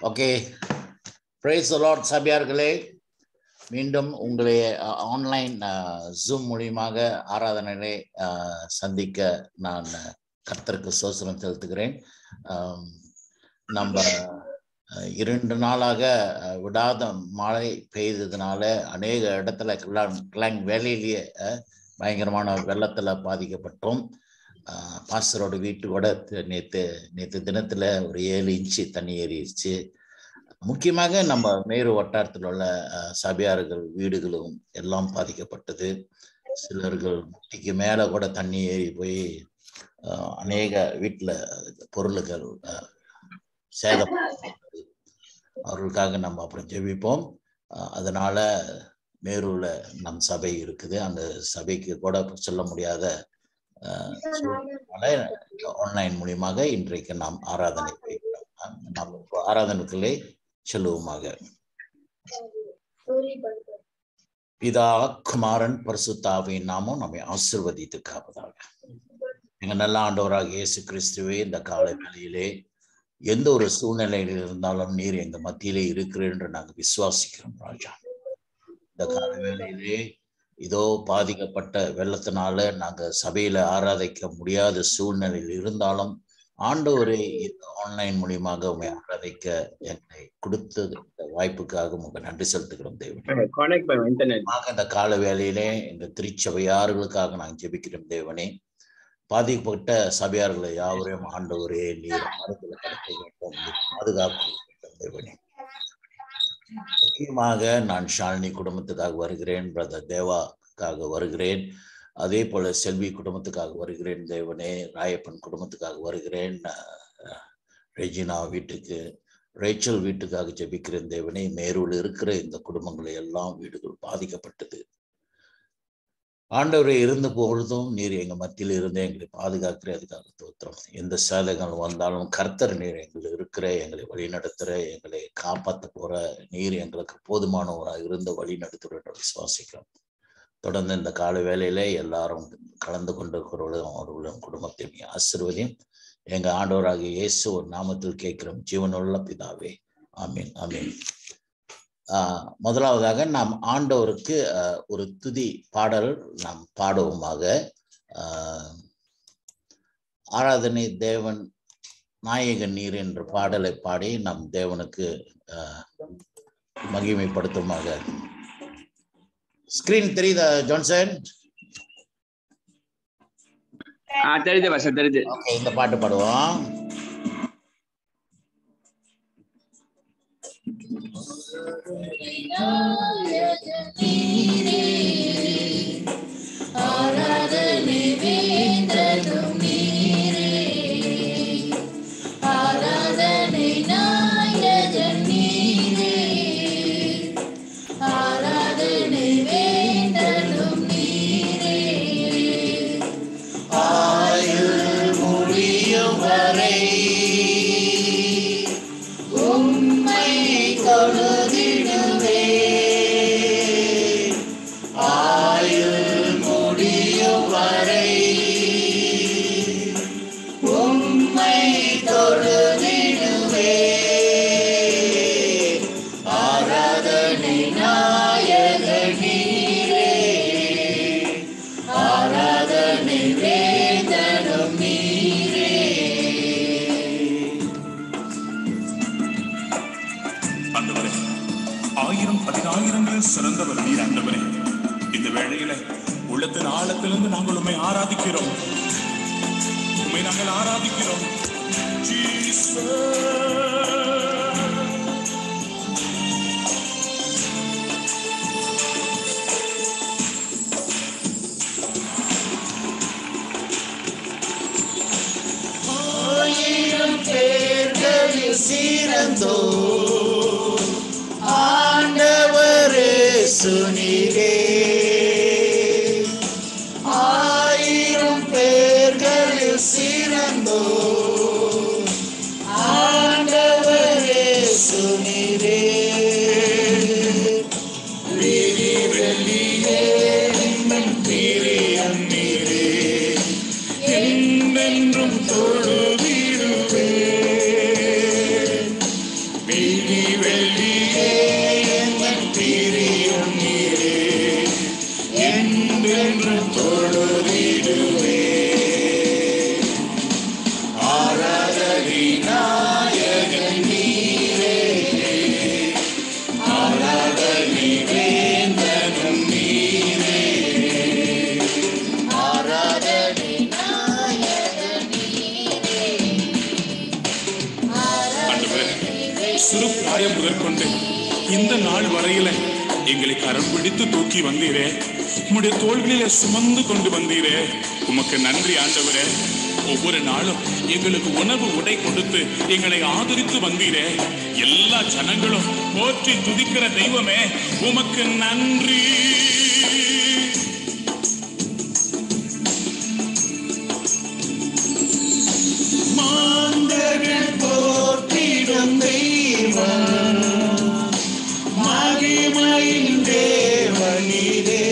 Okay, praise the lord சபையார்களே. மீண்டும் உங்களை ஆன்லைன் ஜூம் மூலியமாக ஆராதனையை சந்திக்க நான் கர்த்தருக்கு ஸ்தோத்திரம் செலுத்துகிறேன். நம்ம 2 நாளாக விடாத மழை பெய்ததுனால அநேக இடத்துல கிளாங் வேலையிலேயே பயங்கரமான வெள்ளத்தில் பாதிக்கப்பட்டோம். பாஸ்டரோட வீட்டோட நேற்று தினத்தில் ஒரு 7 இன்ச்சு தண்ணி ஏறிடுச்சு. முக்கியமாக நம்ம மேரு வட்டாரத்தில் உள்ள சபையார்கள் வீடுகளும் எல்லாம் பாதிக்கப்பட்டது. சிலர்கள் முட்டிக்கு மேலே கூட தண்ணி ஏறி போய் அநேக வீட்டில் பொருளுகள் சேதப்பட்டது. அவர்களுக்காக நம்ம அப்புறம் ஜெபிப்போம். அதனால மேரூரில் நம் சபை இருக்குது. அந்த சபைக்கு கூட சொல்ல முடியாத ஆன்லைன் மூலியமாக இன்றைக்கு நாம் ஆராதனை நாம் ஆராதனைக்குள்ளே செல்லுவோமாக. பிதா குமாரன் பரிசுத்தாவின் நாமம் நம்மை ஆசீர்வதித்துக்காவதாக. எங்க நல்ல ஆண்டவராக இயேசு கிறிஸ்துவே, இந்த காலை வேளையிலே எந்த ஒரு சூழ்நிலையில் இருந்தாலும் நீர் எங்க மத்தியிலே இருக்கிறேன் என்று நாங்கள் விசுவாசிக்கிறோம் ராஜா. இந்த கால வேளையிலே இதோ பாதிக்கப்பட்ட வெள்ளத்தினால நாங்க சபையில ஆராதிக்க முடியாத சூழ்நிலையில் இருந்தாலும் ஆண்டவரே இந்த ஆன்லைன் மூலியமாக உண்மை ஆராதிக்க என்னை கொடுத்த வாய்ப்புக்காக உங்களுக்கு நன்றி செலுத்துகிறோம் தேவனே. இந்த கால வேளையிலே இந்த திருச்சபையார்களுக்காக நாங்கள் ஜெபிக்கிறோம் தேவனே. பாதிக்கப்பட்ட சபையார்களை யாவரையும் ஆண்டவரே நீர் பாதுகாப்பு தேவனே. முக்கியமாக நான் ஷாலினி குடும்பத்துக்காக வருகிறேன், பிரதர் தேவாக்காக வருகிறேன், அதே போல செல்வி குடும்பத்துக்காக வருகிறேன் தேவனே. ராயப்பன் குடும்பத்துக்காக வருகிறேன், ரெஜினா வீட்டுக்கு, ரேச்சல் வீட்டுக்காக ஜெபிக்கிறேன் தேவனே. மேரூரில் இருக்கிற இந்த குடும்பங்களை எல்லாம் வீடுகள் பாதிக்கப்பட்டது. ஆண்டவரை இருந்த பொழுதும் நீர் எங்க மத்தியில் இருந்து எங்களை பாதுகாக்கிற அதுக்காக தோத்திரம். எந்த சேதங்கள் வந்தாலும் கர்த்தர் நீர் எங்களை இருக்கிற, எங்களை வழி நடத்துற, எங்களை காப்பாற்ற போற நீர் எங்களுக்கு போதுமானவராக இருந்த வழி நடத்துகிற விசுவாசிக்கிறோம். தொடர்ந்து இந்த கால வேளையில எல்லாரும் கலந்து கொண்டிருக்கிறவர்களும் அவர்களும் குடும்பத்தையும் ஆசீர்வதியும் எங்க ஆண்டவராகிய இயேசு ஒரு நாமத்தில் கேட்கிறோம், ஜீவனுள்ள பிதாவே, ஆமீன் ஆமீன். முதலாவதாக நாம் ஆண்டவருக்கு ஒரு துதி பாடல் நாம் பாடுவோமாக. ஆராதனை தேவன் நாயகன் நீர் என்ற பாடலை பாடி நம் தேவனுக்கு மகிமைப்படுத்துமாக. ஸ்கிரீன் தெரியுதா ஜான்சன்? தெரியுது. ஓகே, இந்த பாட்டு பாடுவோம். ஆராதனை வேந்தனும் நீரே, ஆராதனை நாயகன் நீரே, ஆராதனை வேந்தனும் நீரே. ஆயுள் முடியும் வரை உம்மை தொழுதிடுவே, ஆயுள் முடியும் வரை உம்மை தொழுதிடுவே. ஆராதனை நாயகன் நீரே, ஆராதனை வேந்தனும் நீரே. ஆண்டவரே, 1000 சிறந்தவர் நீர் ஆண்டவரே. இந்த வேளையில உள்ளத்தின் ஆழத்திலிருந்து நாங்கள் உம்மை ஆராதிக்கிறோம், உம்மை நாங்கள் ஆராதிக்கிறோம். ஆயிரம் பேர்களில் சிறந்தோ ஆண்டவரே சுனிவே, ஆயிரம் பேர்களில் சிறந்தோ ஆண்டவரே சுனிவே. வீரி வெள்ளியே பிரியம் நீரே, என்றும் தொழுதிடுவே. சிறு பிராயம் முதற்கொண்டு இந்த நாள் வரையில எங்களை கரம் பிடித்து தூக்கி வந்தீரே, உம்முடைய தோள்களிலே சுமந்து கொண்டு வந்தீரே, உமக்கு நன்றி ஆண்டவரே. ஒவ்வொரு நாளும் எங்களுக்கு உணவு உடை கொடுத்து எங்களை ஆதரித்து வந்தீரே. எல்லா ஜனங்களும் போற்றி துதிக்கிற தெய்வமே, உமக்கு நன்றி. மாந்தர்கள் போற்றிடும் தெய்வம், மகிமையின் தேவனீரே.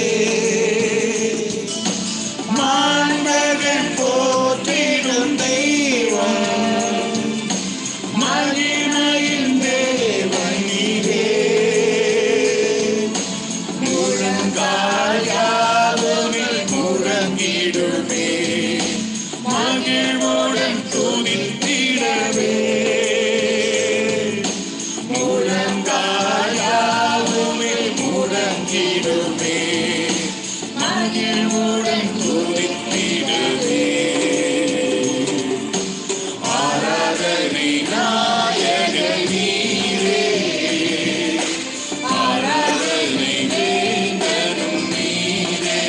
மாந்தர்கள் போற்றிடும் தெய்வம், மகிமையின் தேவனீரே. முழங்கால் யாவுமில் முழங்கிடுமே, மகிழ்வுடன் துதித்திடவே. முழங்கால் யாவுமில் முழங்கிடுமே, மகிழ்வுடன் துதித்திடவே. ஆராதனை நாயகன் நீரே, ஆராதனை வேந்தனும் நீரே.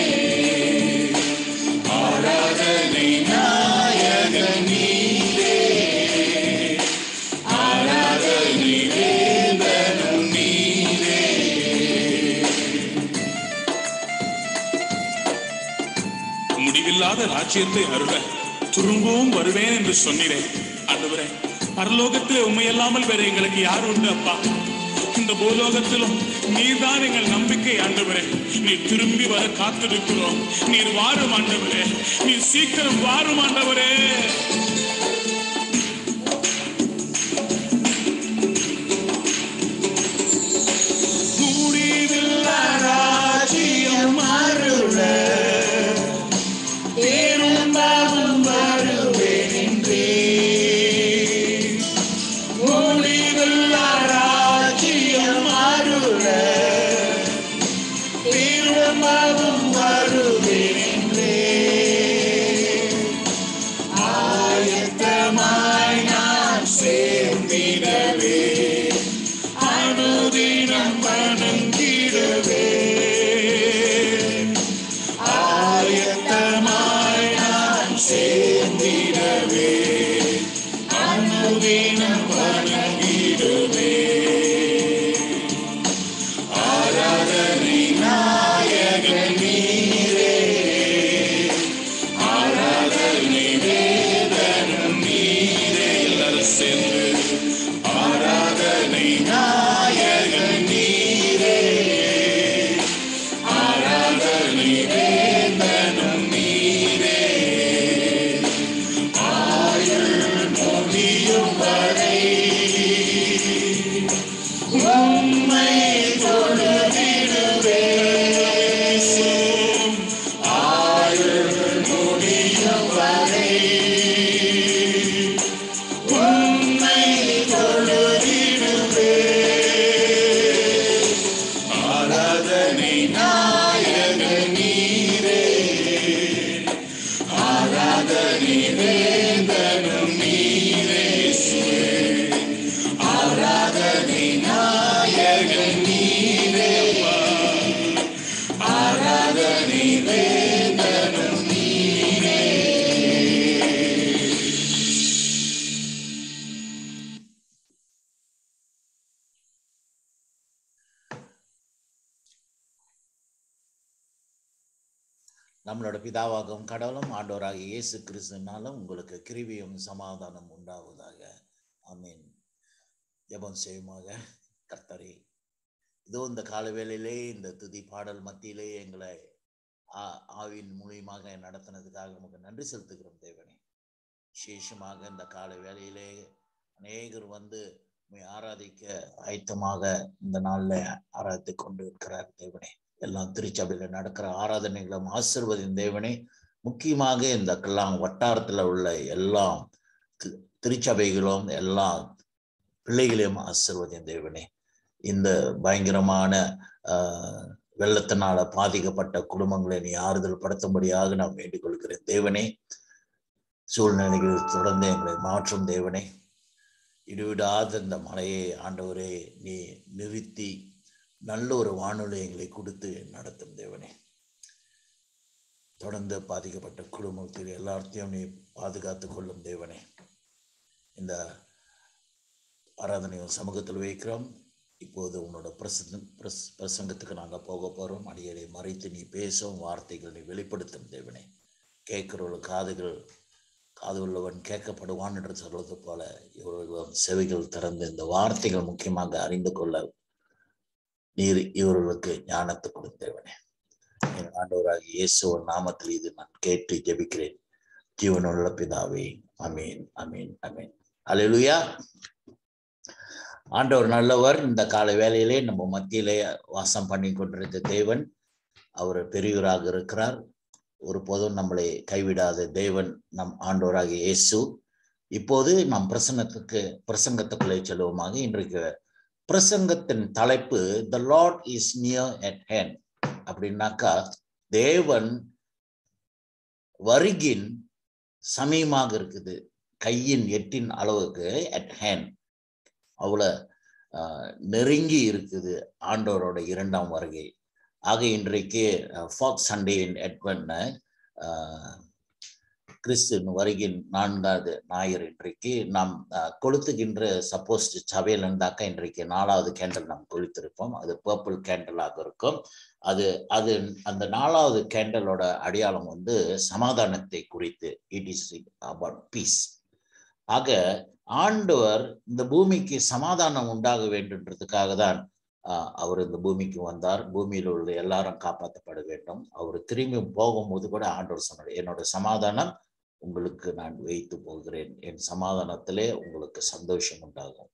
ஆராதனை நாயகன் நீரே, ஆராதனை வேந்தனும் நீரே. முடிவில்லாத ராஜ்யத்தை அருள திரும்பவும் வருவேன் என்று சொன்னீரே. ஆண்டவரே, பரலோகத்திலே உண்மையல்லாமல் வேற எங்களுக்கு யார் உண்டு அப்பா? இந்த பூலோகத்திலும் நீர்தான் எங்கள் நம்பிக்கை ஆண்டவரே. நீர் திரும்பி வர காத்திருக்கிறோம். நீர் வாரும் ஆண்டவரே, நீர் சீக்கிரம் வாரும் ஆண்டவரே. முடிவில்லா ராஜ்யம் அருள திரும்பவும் வருவேன் என்றே. முடிவில்லா ராஜ்யம் அருள திரும்பவும் வருவேன் என்றே. ஆயத்தமாய் நான் சேர்ந்திடவே, அனுதினம் வணங்கிடவே. ஆயத்தமாய் நான் சேர்ந்திடவே, அனுதினம் வணங்கிடவே. ஆராதனை நாயகன் நீரே, ஆராதனை வேந்தனும் நீரே. எல்லாரும் சேர்ந்து ஆராதனை நாயகன் நீரே, ஆராதனை வேந்தனும் நீரே. ஆயுள் முடியும் வரை உம்மை தொழுதிடுவே. ஆயுள் முடியும் வரை உம்மை தொழுதிடுவே. ஆராதனை நாயகன் நீரே, ஆராதனை வேந்தனும் நீரே. ஆராதனை நாயகன் நீரே, ஆராதனை வேந்தனும் நீரே. நம்மளோட பிதாவாகவும் கடவுளும் ஆண்டவராகிய இயேசு கிறிஸ்துவினாலும் உங்களுக்கு கிருபையும் சமாதானம் உண்டாவதாக. ஆமென். ஜெபம் செய்யுமாக. கர்த்தரே, இதோ இந்த கால வேளையிலே இந்த துதி பாடல் மத்தியிலே எங்களை ஆவின் மூலியமாக நடத்தினதுக்காக நமக்கு நன்றி செலுத்துகிறோம் தேவனே. விசேஷமாக இந்த கால வேளையிலே அநேகர் வந்து ஆராதிக்க ஆயத்தமாக இந்த நாள்ல ஆராதித்து கொண்டு இருக்கிறார் தேவனே. எல்லாம் திருச்சபையில நடக்கிற ஆராதனைகளும் ஆசீர்வதியும் தேவனே. முக்கியமாக இந்த கல்லாம் வட்டாரத்துல உள்ள எல்லா திருச்சபைகளும் எல்லா பிள்ளைகளையும் ஆசீர்வதியும் தேவனே. இந்த பயங்கரமான வெள்ளத்தினால பாதிக்கப்பட்ட குடும்பங்களை நீ ஆறுதல் படுத்தும்படியாக நான் வேண்டிக் கொள்கிறேன் தேவனே. சூழ்நிலைகள் தொடர்ந்து எங்களை மாற்றும் தேவனே. இடைவிடாத இந்த மழையை ஆண்டவரே நீ நிறுத்தி நல்ல ஒரு வானொலி எங்களை கொடுத்து நடத்தும் தேவனே. தொடர்ந்து பாதிக்கப்பட்ட குடும்பத்தில் எல்லாத்தையும் நீ பாதுகாத்து கொள்ளும் தேவனே. இந்த ஆராதனையும் சமூகத்தில் வைக்கிறோம். இப்போது உன்னோட பிரசங்கத்துக்கு நாங்கள் போக போகிறோம். அடியரை மறைத்து நீ பேசும் வார்த்தைகள் நீ வெளிப்படுத்தும் தேவனே. கேட்கிறவர்கள் காது உள்ளவன் கேட்கப்படுவான் என்று சொல்வது போல இவர்களும் செவிகள் திறந்து இந்த வார்த்தைகள் முக்கியமாக அறிந்து கொள்ள நீர் இவர்களுக்கு ஞானத்தை கொடுத்தேவனே. என் ஆண்டவராகிய இயேசுவின் நாமத்தில் இது நான் கேட்டு ஜெபிக்கிறேன், ஜீவனுள்ள பிதாவே. ஆமீன், ஆமீன், ஆமீன். அல்லேலூயா. ஆண்டவர் நல்லவர். இந்த கால வேளையிலே நம்ம மத்தியிலே வாசம் பண்ணி கொண்டிருந்த தேவன் அவர் பெரியவராக இருக்கிறார். ஒருபோதும் நம்மளை கைவிடாத தேவன் நம் ஆண்டவராகிய இயேசு. இப்போது நாம் பிரசங்கத்துக்குள்ளே செல்வோமாக. இன்றைக்கு பிரசங்கத்தின் தலைப்பு The Lord is near at hand. அப்படின்னாக்கா தேவன் வருகின் சமீபமாக இருக்குது, கையின் எட்டின் அளவுக்கு at hand, அவ்வளவு நெருங்கி இருக்குது ஆண்டவரோட இரண்டாம் வருகை. ஆக இன்றைக்கு ஃபோர்த் சண்டே இன் அட்வென்ட், கிறிஸ்துவின் வருகின் 4வது ஞாயிறு. இன்றைக்கு நாம் கொளுத்துகின்ற சப்போஸ் சபையில் இருந்தாக்கா இன்றைக்கு 4வது கேண்டல் நாம் கொளுத்திருப்போம். அது பர்பிள் கேண்டலாக இருக்கும். அது அந்த 4வது கேண்டலோட அடையாளம் சமாதானத்தை குறித்து. It is about peace. ஆக ஆண்டவர் இந்த பூமிக்கு சமாதானம் உண்டாக வேண்டும்ன்றதுக்காக தான் அவர் இந்த பூமிக்கு வந்தார். பூமியில் உள்ள எல்லாரும் காப்பாற்றப்பட வேண்டும். அவர் திரும்பி போகும்போது கூட ஆண்டவர் சொன்னார், என்னோட சமாதானம் உங்களுக்கு நான் வைத்து போகிறேன், என் சமாதானத்திலே உங்களுக்கு சந்தோஷம் உண்டாகும்.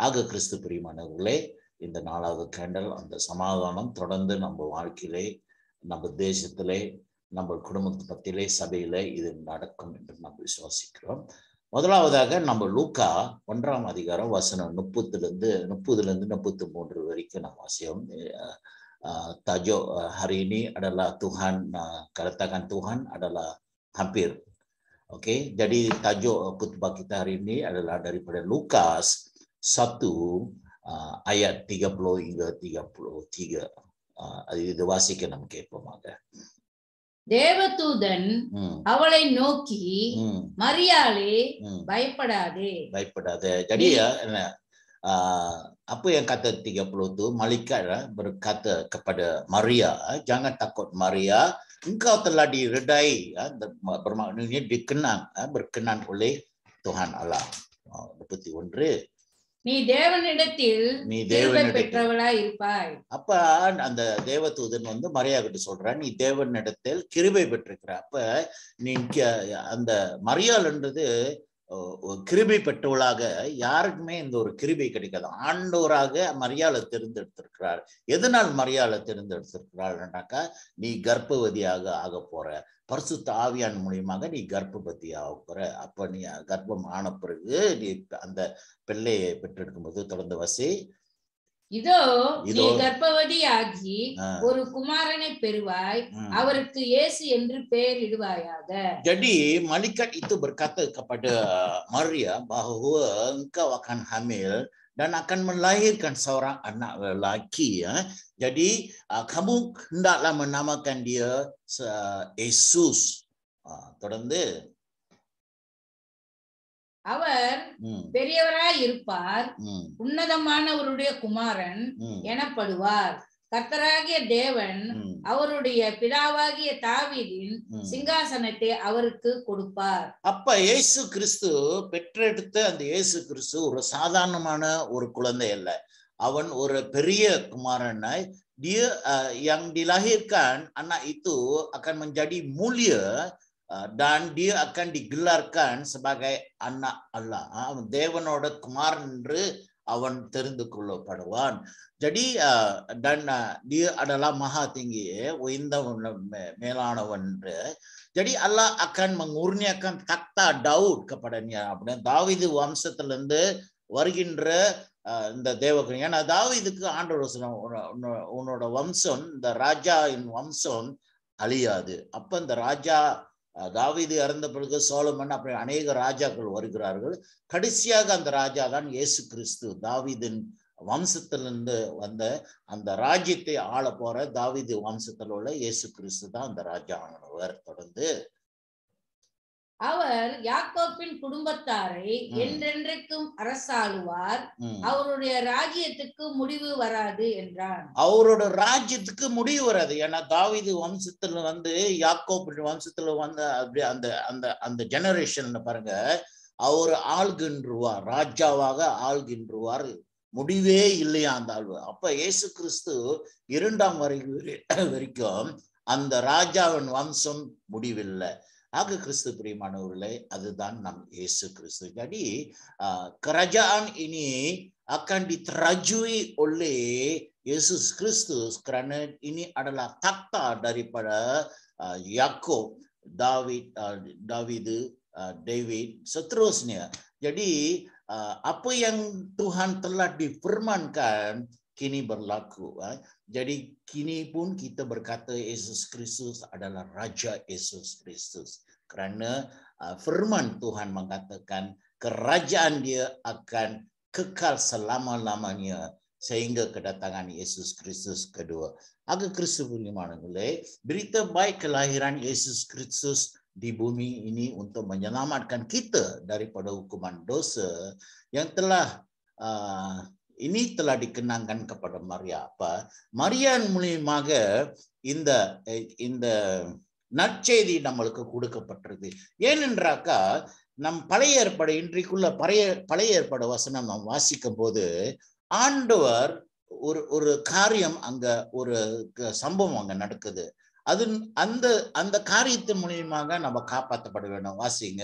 ஆக கிறிஸ்து பிரியமானவர்களே, இந்த 4வது கேண்டல் அந்த சமாதானம் தொடர்ந்து நம்ம வாழ்க்கையிலே, நம்ம தேசத்திலே, நம்ம குடும்பத்தை பத்திலே, சபையிலே இது நடக்கும் என்று நாம் விசுவாசிக்கிறோம். முதலாவதாக நம்ம லூக்கா 1ஆம் அதிகாரம் வசனம் 30 33 வரைக்கும் நாம் வாசியோம். Tajuk hari ini adalah Tuhan, katakan Tuhan adalah hampir. Okey, jadi tajuk khutbah kita hari ini adalah daripada Lukas 1 ayat 30 hingga 33. இது வாசிக்க நாம் கேட்போமாக. தேவதூதன் அவளை நோக்கி, மரியாளே, பயப்படாதே. Jadi ya, apa yang kata 30 itu, malaikat berkata kepada Maria, jangan takut Maria, engkau telah diredai, bermaknanya berkenan oleh Tuhan Allah. 31. நீ தேவனிடத்தில் கிருபை பெற்றவளாய் இருப்பாய். அப்ப அந்த தேவதூதன் மரியா கிட்ட சொல்றான், நீ தேவனிடத்தில் கிருபை பெற்றிருக்கிற. அப்ப நீ அந்த மரியாள்ன்றது கிருபை பெற்றவளாக யாருக்குமே இந்த ஒரு கிருபை கிடைக்காது. ஆண்டவராக மரியாதை தேர்ந்தெடுத்திருக்கிறார். எதனால் மரியாதை தேர்ந்தெடுத்திருக்கிறாள்னாக்கா, நீ கர்ப்பவதியாக ஆக போற, பரிசுத்த ஆவியான் மூலியமாக நீ கர்ப்பவதி ஆக போற. அப்ப நீ கர்ப்பம் ஆன பிறகு நீ அந்த பிள்ளையை பெற்றெடுக்கும் போது தொடர்ந்து வசி, இதோ நீ கர்ப்பவதி ஆகி ஒரு குமாரனை பெறுவாய், அவருக்கு இயேசு என்று பெயர் இடுவாயாக. Jadi malaikat itu berkata kepada Maria bahwa engkau akan hamil dan akan melahirkan seorang anak lelaki. Jadi kamu hendaklah menamakan dia Yesus. தொடர்ந்து அவர் பெரியவராய் இருப்பார், உன்னதமானவருடைய குமாரன் எனப்படுவார். கர்த்தராகிய தேவன் அவருடைய பிதாவாகிய தாவீதின் சிங்காசனத்தை அவருக்கு கொடுப்பார். அப்ப இயேசு கிறிஸ்து பெற்றெடுத்த அந்த இயேசு கிறிஸ்து ஒரு சாதாரணமான ஒரு குழந்தை அல்ல. அவன் ஒரு பெரிய குமாரனை. Dia yang dilahirkan, anak itu akan menjadi mulia dan dia akan digelarkan sebagai anak Allah. தேவனோட குமாரன் என்று அவன் தெரிந்து கொள்ளப்படுவான். Jadi dan dia adalah maha tinggi, உயர்ந்தவன், மேலானவன். Jadi Allah akan mengurniakan takhta Daud kepadanya. அப்படின்னா தாவீது வம்சத்திலிருந்து வருகின்ற இந்த தேவகுமாரன். ஏன்னா தாவீதுக்கு ஆண்டவர் உன்னோட வம்சம், இந்த ராஜாவின் வம்சம் அழியாது. அப்ப இந்த ராஜா தாவீது இறந்த பிறகு சோலமன் அப்படி அநேக ராஜாக்கள் வருகிறார்கள். கடைசியாக அந்த ராஜா தான் இயேசு கிறிஸ்து. தாவீதின் வம்சத்திலிருந்து வந்த அந்த ராஜ்யத்தை ஆள போற தாவீது வம்சத்தில் உள்ள இயேசு கிறிஸ்து தான் அந்த ராஜா ஆனவர். தொடர்ந்து அவர் யாக்கோப்பின் குடும்பத்தாரை என்றென்றைக்கும் அரசாளுவார், அவருடைய ராஜ்யத்துக்கு முடிவு வராது என்றான். அவரோட ராஜ்யத்துக்கு முடிவு வராது. ஏன்னா தாவீது வம்சத்துல வந்து யாக்கோப் வம்சத்துல வந்து அப்படி அந்த அந்த அந்த ஜெனரேஷன் பாருங்க, அவர் ஆள்கின்றுவார், ராஜாவாக ஆள்கின்றுவார், முடிவே இல்லையா அந்த ஆழ்வு. அப்ப இயேசு கிறிஸ்து 2ஆம் வரைக்கும் அந்த ராஜாவின் வம்சம் முடிவில்லை. ஆக கிறிஸ்து பிரியமானவர்களே, அதுதான் நம் Yesus Kristus. Jadi kerajaan ini akan diterajui oleh Yesus Kristus karena ini adalah takhta daripada Yakub, David, seterusnya. Jadi apa yang Tuhan telah difirmankan kini berlaku. Jadi kini pun kita berkata Yesus Kristus adalah Raja Yesus Kristus. Kerana firman Tuhan mengatakan kerajaan dia akan kekal selama-lamanya sehingga kedatangan Yesus Kristus kedua. Agak Kristus bagaimana? Berita baik kelahiran Yesus Kristus di bumi ini untuk menyelamatkan kita daripada hukuman dosa yang telah ini telah dikenangkan kepada Maria. Apa? Maria மூலமாக இந்த நற்செய்தி நம்மளுக்கு கொடுக்கப்பட்டிருக்கு. ஏனென்றாக்கா நம் பழைய ஏற்பாடு இன்றைக்குள்ள பழைய ஏற்பாடு வசனம் நாம் வாசிக்கும் போது ஆண்டவர் ஒரு காரியம் அங்க ஒரு சம்பவம் அங்க நடக்குது. அது அந்த காரியத்தின் மூலியமாக நம்ம காப்பாற்றப்பட வேண்டும். வாசிங்க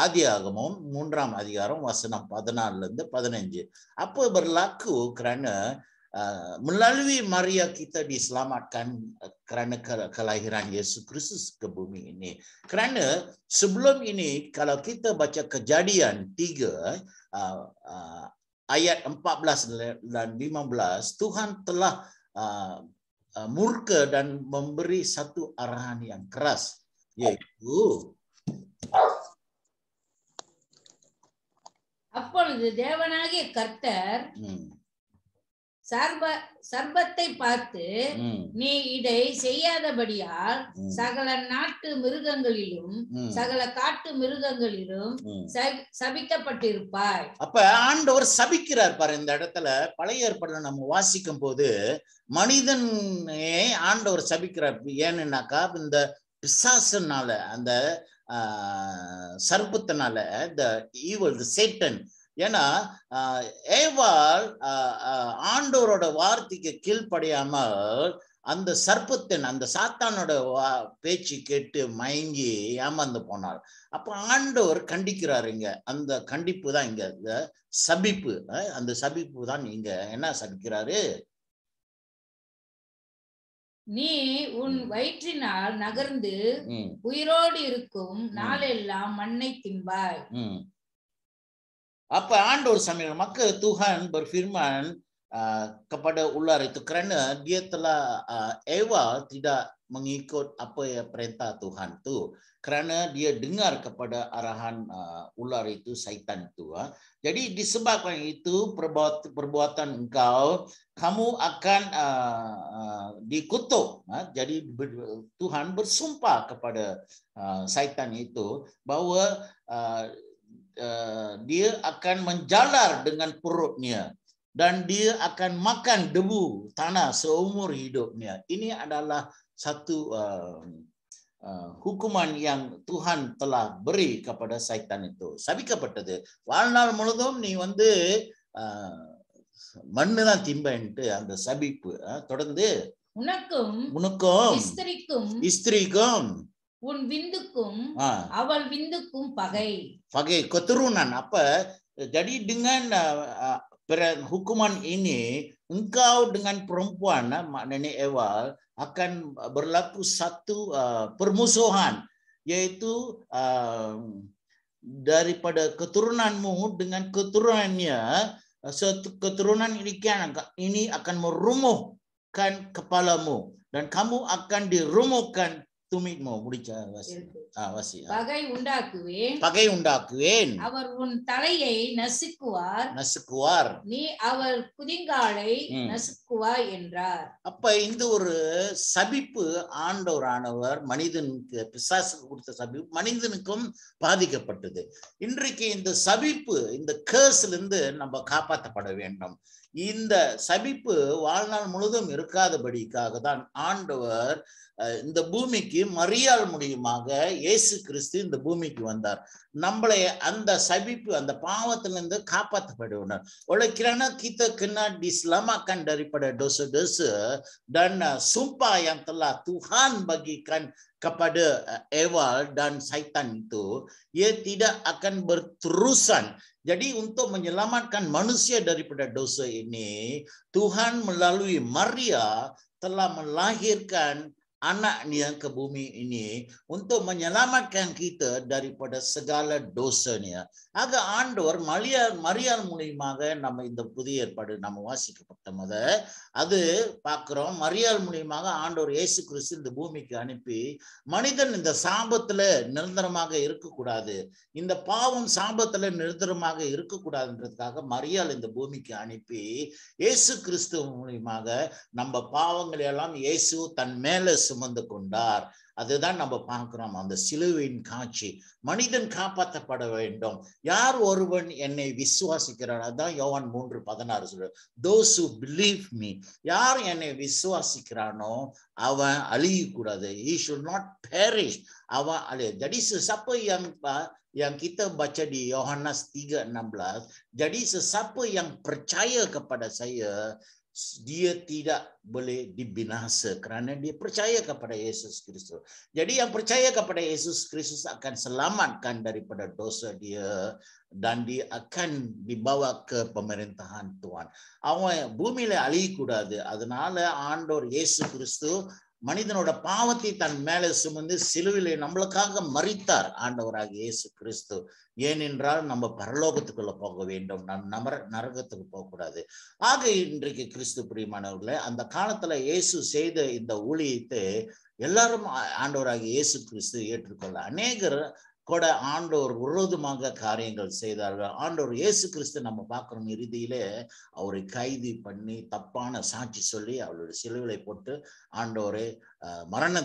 ஆதியாகமம் 3ஆம் அதிகாரம் வசனம் 14-15. Apa berlaku kerana melalui Maria kita diselamatkan kerana kelahiran Yesus Kristus ke bumi ini. Kerana sebelum ini kalau kita baca Kejadian 3 ayat 14 dan 15, Tuhan telah murka dan memberi satu arahan yang keras, yaitu அப்பொழுது தேவனாகிய கர்த்தர் சர்ப்பத்தை பார்த்து, நீ இதை செய்யாதபடியால் சகல நாட்டு மிருகங்களிலும் சகல காட்டு மிருகங்களிலும் சபிக்கப்பட்டிருப்பாய். அப்ப ஆண்டவர் சபிக்கிறார் பாரு. இந்த இடத்துல பழைய ஏற்பாடுல நம்ம வாசிக்கும் போது மனிதனே ஆண்டவர் சபிக்கிறார். ஏன்னுனாக்கா இந்த பிசாசுனால, அந்த சர்ப்பத்தினால, the evil, the Satan. ஏன்னா ஏவாள் ஆண்டவரோட வார்த்தைக்கு கீழ்ப்படியாமல் அந்த சர்ப்பத்தின் அந்த சாத்தானோட பேச்சு கேட்டு மயங்கி ஏமாந்து போனாள். அப்ப ஆண்டவர் கண்டிக்கிறாருங்க. அந்த கண்டிப்பு தான் இங்க சபிப்பு. அந்த சபிப்பு தான் இங்க என்ன சபிக்கிறாரு? நீ உன் வயிற்றினால் நகர்ந்து உயிரோடு இருக்கும் நாளெல்லாம் மண்ணை தின்பாய். Apa Andor sambil maka Tuhan berfirman kepada ular itu kerana dia telah Eva tidak mengikut apa yang perintah Tuhan tu, kerana dia dengar kepada arahan ular itu, syaitan itu. Jadi disebabkan itu perbuatan engkau, kamu akan dikutuk. Jadi Tuhan bersumpah kepada syaitan itu bahwa dia akan menjalar dengan perutnya dan dia akan makan debu tanah seumur hidupnya. Ini adalah satu hukuman yang Tuhan telah beri kepada syaitan itu. சபிக்கப்பட்டது. வாழ்நாள் முழுதும் நீ வந்து மண்ணு தான் திம்பன்ட்டு அந்த சபிப்பு. தொடர்ந்து உனக்கும் ஸ்திரீக்கும் உன் விந்துக்கும் அவள் விந்துக்கும் பகை keturunan. Apa jadi dengan hukuman ini engkau dengan perempuan maknanya Eva akan berlaku satu permusuhan, yaitu daripada keturunanmu dengan keturunannya. Keturunan ini akan merumuhkan kepalamu dan kamu akan dirumuhkan முடிச்சா வாசி. பகை உண்டாக்குவேன், பகை உண்டாக்குவேன், அவர் உன் தலையை நசுக்குவார், நீ அவர் குதிங்காலை நசுக்குவாய் என்றார். அப்ப இந்த ஒரு சபிப்பு ஆண்டவரானவர் மனிதனுக்கு, பிசாசுக்கு கொடுத்த சபிப்பு மனிதனுக்கும் பாதிக்கப்பட்டது. இன்றைக்கு இந்த சபிப்பு, இந்த கேர்ஸ்ல இருந்து நம்ம காப்பாற்றப்பட வேண்டும். இந்த சபிப்பு வாழ்நாள் முழுதும் இருக்காதபடிக்காக தான் ஆண்டவர் இந்த பூமிக்கு மரியாள் மூலியமாக இயேசு கிறிஸ்து இந்த பூமிக்கு வந்தார். நம்மளை அந்த சபிப்பு, அந்த பாவத்திலிருந்து காப்பாற்றப்படுவார். Oleh kerana kita kena diselamatkan daripada dosa-dosa dan sumpah yang telah Tuhan bagikan kepada Ewal dan Saitan itu, ia tidak akan berterusan. Jadi untuk menyelamatkan manusia daripada dosa ini, Tuhan melalui Maria telah melahirkan anaknya ke bumi ini untuk menyelamatkan kita daripada segala dosanya. ஆக ஆண்டவர் மரியாள் மூலியமாக நம்ம இந்த புதிய ஏற்பாடு நம்ம வாசிக்கப்பட்ட அது பார்க்கிறோம். மரியாள் மூலியமாக ஆண்டவர் இயேசு கிறிஸ்து இந்த பூமிக்கு அனுப்பி மனிதன் இந்த சாபத்துல நிரந்தரமாக இருக்கக்கூடாது, இந்த பாவம் சாபத்துல நிரந்தரமாக இருக்கக்கூடாதுன்றதுக்காக மரியாள் இந்த பூமிக்கு அனுப்பி இயேசு கிறிஸ்து மூலியமாக நம்ம பாவங்களை எல்லாம் இயேசு தன் மேல சுமந்து கொண்டார். அதுதான் நம்ம பார்க்கிறோம் அந்த சிலுவையின் காட்சி. மனிதன் காப்பாற்றப்பட வேண்டும். யார் ஒருவன் என்னை விசுவாசிக்கிறான், அதான் யோவான் 3:16 சொல்ற, those who believe me, யார் என்னை விசுவாசிக்கிறானோ அவன் அழியக்கூடாது, he should not perish, அவன் அழிய. Jadi sesiapa yang kita baca di Yohanes 3:16, jadi sesiapa yang percaya kepada saya, dia tidak boleh dibinasa kerana dia percaya kepada Yesus Kristus. Jadi yang percaya kepada Yesus Kristus akan selamatkan daripada dosa dia dan dia akan dibawa ke pemerintahan Tuhan. அவன் பூமியில அழியக்கூடாது. அதனால ஆண்டவர் இயேசு கிறிஸ்து மனிதனோட பாவத்தை தன் மேல சுமந்து சிலுவிலே நம்மளுக்காக மரித்தார் ஆண்டவராக இயேசு கிறிஸ்து. ஏனென்றால் நம்ம பரலோகத்துக்குள்ள போக வேண்டும், நம்ம நரகத்துக்கு போகக்கூடாது. ஆக இன்றைக்கு கிறிஸ்து பிரியமானவர்களே, அந்த காலத்துல இயேசு செய்த இந்த ஊழியத்தை எல்லாரும் ஆண்டவராக இயேசு கிறிஸ்து ஏற்றுக்கொள்ள அநேகர் கூட ஆண்டவர் விரோதமாக காரியங்கள் செய்தார்கள். ஆண்டவர் இயேசு கிறிஸ்து நம்ம பார்க்கிறோம், இறுதியிலே அவரை கைது பண்ணி தப்பான சாட்சி சொல்லி அவருடைய சிலுவையை போட்டு ஆண்டவரை மரண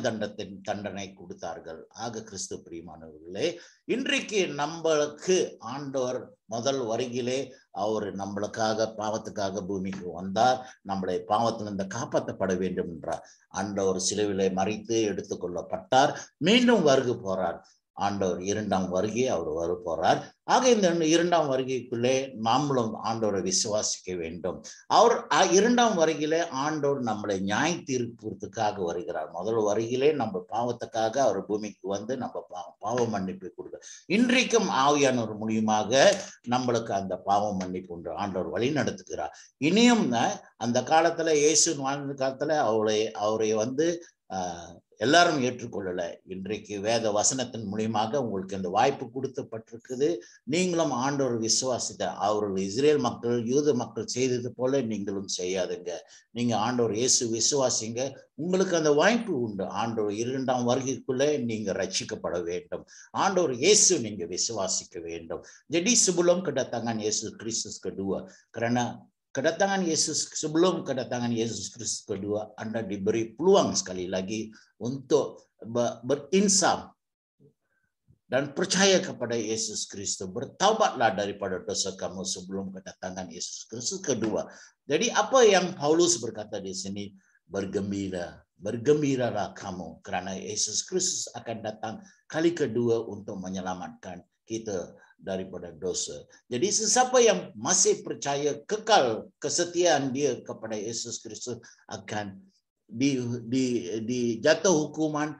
தண்டனை கொடுத்தார்கள். ஆக கிறிஸ்து பிரியமானவர்களே, இன்றைக்கு நம்மளுக்கு ஆண்டவர் முதல் வருகிலே அவர் நம்மளுக்காக பாவத்துக்காக பூமிக்கு வந்தார். நம்மளை பாவத்திலிருந்து காப்பாற்றப்பட வேண்டும் என்றார். ஆண்டவர் சிலுவிலை மறித்து எடுத்துக்கொள்ளப்பட்டார். மீண்டும் வருகை போறார். ஆண்டவர் இரண்டாம் வருகை அவர் வர போறார். ஆக இந்த இரண்டாம் வருகைக்குள்ளே நாமளும் ஆண்டவரை விசுவாசிக்க வேண்டும். அவர் இரண்டாம் வருகையிலே ஆண்டவர் நம்மளை நியாய தீர்ப்புக்காக வருகிறார். முதல் வருகையிலே நம்ம பாவத்துக்காக அவர் பூமிக்கு வந்து நம்ம பாவ மன்னிப்பு கொடுக்க, இன்றைக்கும் ஆவியானவர் மூலியமாக நம்மளுக்கு அந்த பாவ மன்னிப்பு உண்டு. ஆண்டவர் வழி நடத்துகிறார். இனியும் அந்த காலத்துல இயேசு வாழ்ந்த காலத்துல அவரை வந்து எல்லாரும் ஏற்றுக்கொள்ளல. இன்றைக்கு வேத வசனத்தின் மூலியமாக உங்களுக்கு இந்த வாய்ப்பு கொடுக்கப்பட்டிருக்குது. நீங்களும் ஆண்டவர் விசுவாசித்த அவர்கள் இஸ்ரேல் மக்கள் யூத மக்கள் செய்தது போல நீங்களும் செய்யாதுங்க. நீங்க ஆண்டவர் இயேசு விசுவாசிங்க, உங்களுக்கு அந்த வாய்ப்பு உண்டு. ஆண்டவர் இரண்டாம் வருகைக்குள்ளே நீங்க ரட்சிக்கப்பட வேண்டும். ஆண்டவர் இயேசு நீங்க விசுவாசிக்க வேண்டும். Jadi sebelum kedatangan Yesus Kristus kedua, karena kedatangan Yesus, sebelum kedatangan Yesus Kristus kedua, Anda diberi peluang sekali lagi untuk berinsaf dan percaya kepada Yesus Kristus. Bertaubatlah daripada dosa kamu sebelum kedatangan Yesus Kristus kedua. Jadi apa yang Paulus berkata di sini, bergembiralah kamu karena Yesus Kristus akan datang kali kedua untuk menyelamatkan kita daripada dosa. Jadi sesiapa yang masih percaya kekal kesetiaan dia kepada Yesus Kristus akan dijatuh hukuman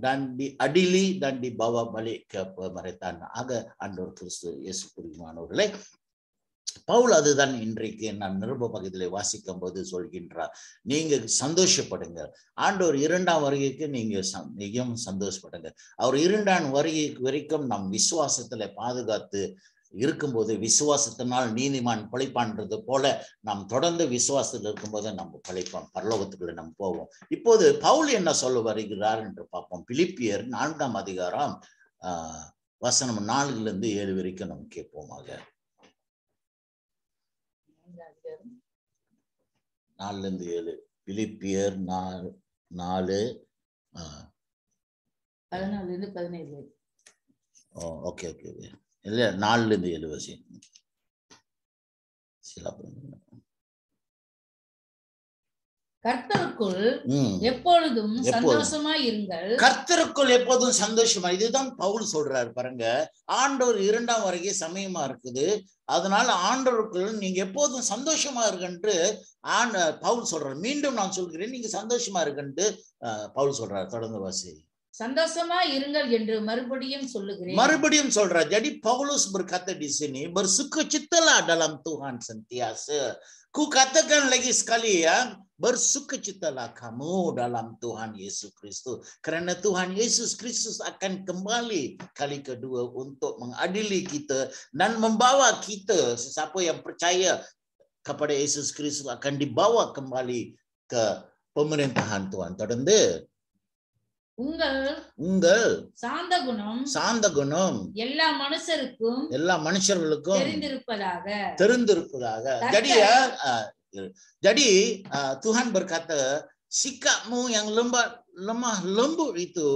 dan diadili dan dibawa balik ke pemerintahan. Aga ஆண்டவர் கிறிஸ்து இயேசு பிரியமானவர்களே, பவுல் அதுதான் இன்றைக்கு நான் நிருப பகுதியிலே வாசிக்கும் போது சொல்கின்றார். நீங்க சந்தோஷப்படுங்க, ஆண்டவர் இரண்டாம் வருகைக்கு நீங்க மிகவும் சந்தோஷப்படுங்க. அவர் இரண்டாம் வருகை வரைக்கும் நம் விசுவாசத்துல பாதுகாத்து இருக்கும்போது விசுவாசத்தினால் நீதிமான் பிழைப்பான்றது போல நாம் தொடர்ந்து விசுவாசத்தில் இருக்கும்போது நம்ம பிழைப்போம், பரலோகத்துக்குள்ள நம்ம போவோம். இப்போது பவுல் என்ன சொல்ல வருகிறார் என்று பார்ப்போம். பிலிப்பியர் 4ஆம் அதிகாரம் வசனம் 4 7 வரைக்கும் நம்ம கேட்போமாக. 4 7 பிலிப்பியர் 4 14 17. ஓகே ஓகே இல்ல 4 7 வசி. கர்த்தருக்குள் எப்பொழுதும் சந்தோஷமாய் இருங்கள். கர்த்தருக்குள் எப்போதும் சந்தோஷமா, இதுதான் பவுல் சொல்றாரு பாருங்க. ஆண்டவர் 2ஆம் வருகை சமயமா இருக்குது, அதனால ஆண்டவருக்குள் நீங்க எப்போதும் சந்தோஷமா இருக்குன்ட்டு பவுல் சொல்றாரு. மீண்டும் நான் சொல்கிறேன், நீங்க சந்தோஷமா இருக்குன்ட்டு பவுல் சொல்றாரு. தொடர்ந்து வாசி. சந்தோஷமா இருங்கள் என்று மறுபடியும் சொல்லுகிறேன். Marbodium சொல்றா. Jadi Paulus berkata di sini, bersukacitalah dalam Tuhan sentiasa. Ku katakan lagi sekali ya, bersukacitalah kamu dalam Tuhan Yesus Kristus. Karena Tuhan Yesus Kristus akan kembali kali kedua untuk mengadili kita dan membawa kita, sesiapa yang percaya kepada Yesus Kristus akan dibawa kembali ke pemerintahan Tuhan. தொடர்ந்து உங்கள் சாந்த குணம் எல்லா மனுஷருக்கும் தெரிந்திருப்பதாக. Jadi Tuhan berkata, sikapmu yang lemah lembut itu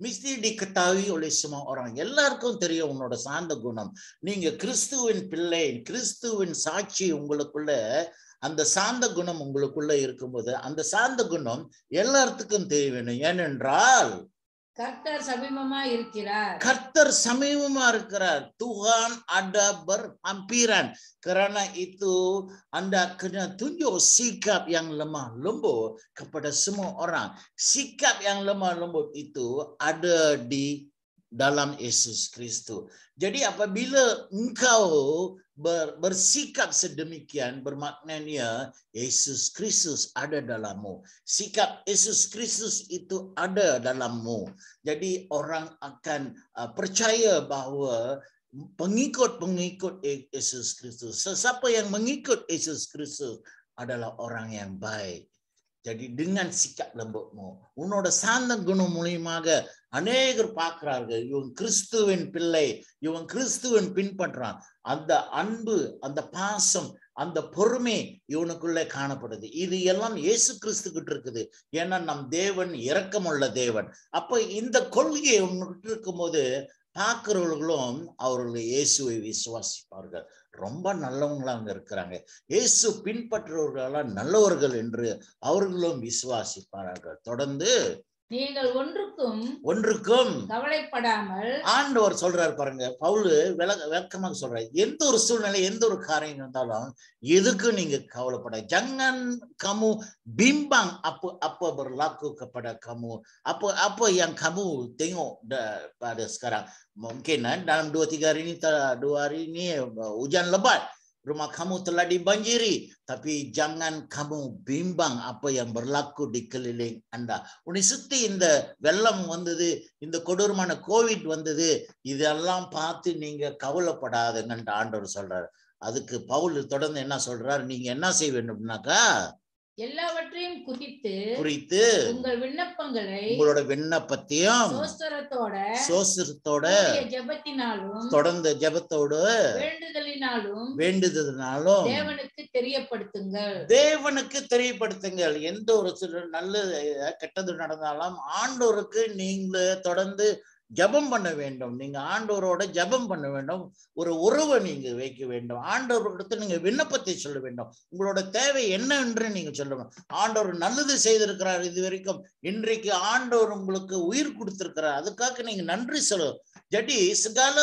mesti diketahui oleh semua orang. எல்லாருக்கும் தெரியும் உன்னோட சாந்த குணம். நீங்க கிறிஸ்துவின் பிள்ளை, கிறிஸ்துவின் சாட்சி உங்களுக்குள்ள, அந்த சாந்த குணம் உங்களுக்குள்ள இருக்கும்போது அந்த சாந்த குணம் எல்லாத்துக்கும் தெரிய வேணும். ஏனென்றால் கர்த்தர் சமீபமா இருக்கிறார். Tuhan ada berhampiran. Karena itu Anda kena tunjuk sikap yang lemah lembut kepada semua orang. Sikap yang lemah lembut itu ada di dalam Yesus Kristus. Jadi apabila engkau bersikap sedemikian, bermaknanya Yesus Kristus ada dalammu. Sikap Yesus Kristus itu ada dalammu. Jadi orang akan percaya bahwa pengikut-pengikut Yesus Kristus, sesiapa yang mengikut Yesus Kristus adalah orang yang baik. Jadi dengan sikap lembutmu, உன்னோட சாந்த குணம் மூலமாக அநேகர் பார்க்கிறார்கள், இவன் கிறிஸ்துவின் பிள்ளை, இவன் கிறிஸ்துவின் பின்பற்றான். அந்த அன்பு, அந்த பாசம், அந்த பொறுமை இவனுக்குள்ளே காணப்படுது. இது எல்லாம் இயேசு கிறிஸ்து கிட்ட இருக்குது. ஏன்னா நம் தேவன் இரக்கமுள்ள தேவன். அப்ப இந்த கொள்கை உன்கிட்ட இருக்கும்போது பார்க்கிறவர்களும் அவர்கள் இயேசுவை விசுவாசிப்பார்கள். ரொம்ப நல்லவங்களா அங்க இருக்கிறாங்க, இயேசு பின்பற்றுவர்களெல்லாம் நல்லவர்கள் என்று அவர்களும் விசுவாசிப்பார்கள். தொடர்ந்து நீங்கள் ஒன்றுக்கும் கவலைப்படாமல், ஆண்டவர் சொல்றாரு பாருங்க, பவுல் விளக்கமாக சொல்றாரு, எந்த ஒரு சூழ்நிலை, எந்த ஒரு காரியம் இருந்தாலும் எதுக்கு நீங்க கவலைப்பட. Jangan kamu bimbang apa berlaku kepada kamu, apa yang kamu tengok pada sekarang. Mungkin dalam 2-3 hari ini hujan lebat, rumah kamu telah dibanjiri, tapi jangan kamu bimbang apa yang berlaku di keliling Anda. உன்னை சுத்தி இந்த வெள்ளம் வந்தது, இந்த கொடூரமான Covid வந்தது, இதெல்லாம் பார்த்து நீங்க கவலைப்படாதுங்கன்னு ஆண்டவர் சொல்றாரு. அதுக்கு பவுல் தொடர்ந்து என்ன சொல்றாரு, நீங்க என்ன செய்ய வேண்டும்னாக்கா, எல்லாவற்றையும் குறித்து உங்கள் விண்ணப்பங்களை, உங்களோட விண்ணப்பத்தையும் சோஸ்திரத்தோட ஜெபத்தினாலும், தொடர்ந்த ஜெபத்தோடு வேண்டுதலினாலும் தேவனுக்கு தெரியப்படுத்துங்கள். எந்த ஒரு நல்ல கெட்டது நடந்தாலும் ஆண்டவருக்கு நீங்க தொடர்ந்து ஜபம் பண்ண வேண்டும். நீங்க ஆண்டவரோட ஜபம் பண்ண வேண்டும், ஒரு உறவை நீங்க வைக்க வேண்டும். ஆண்டவர்கிட்ட நீங்க விண்ணப்பத்தை சொல்ல வேண்டும், உங்களோட தேவை என்ன என்று நீங்க சொல்லணும். ஆண்டவர் நல்லது செய்திருக்கிறார் இது வரைக்கும், இன்றைக்கு ஆண்டவர் உங்களுக்கு உயிர் கொடுத்திருக்கிறார், அதுக்காக நீங்க நன்றி சொல்லணும். Jadi segala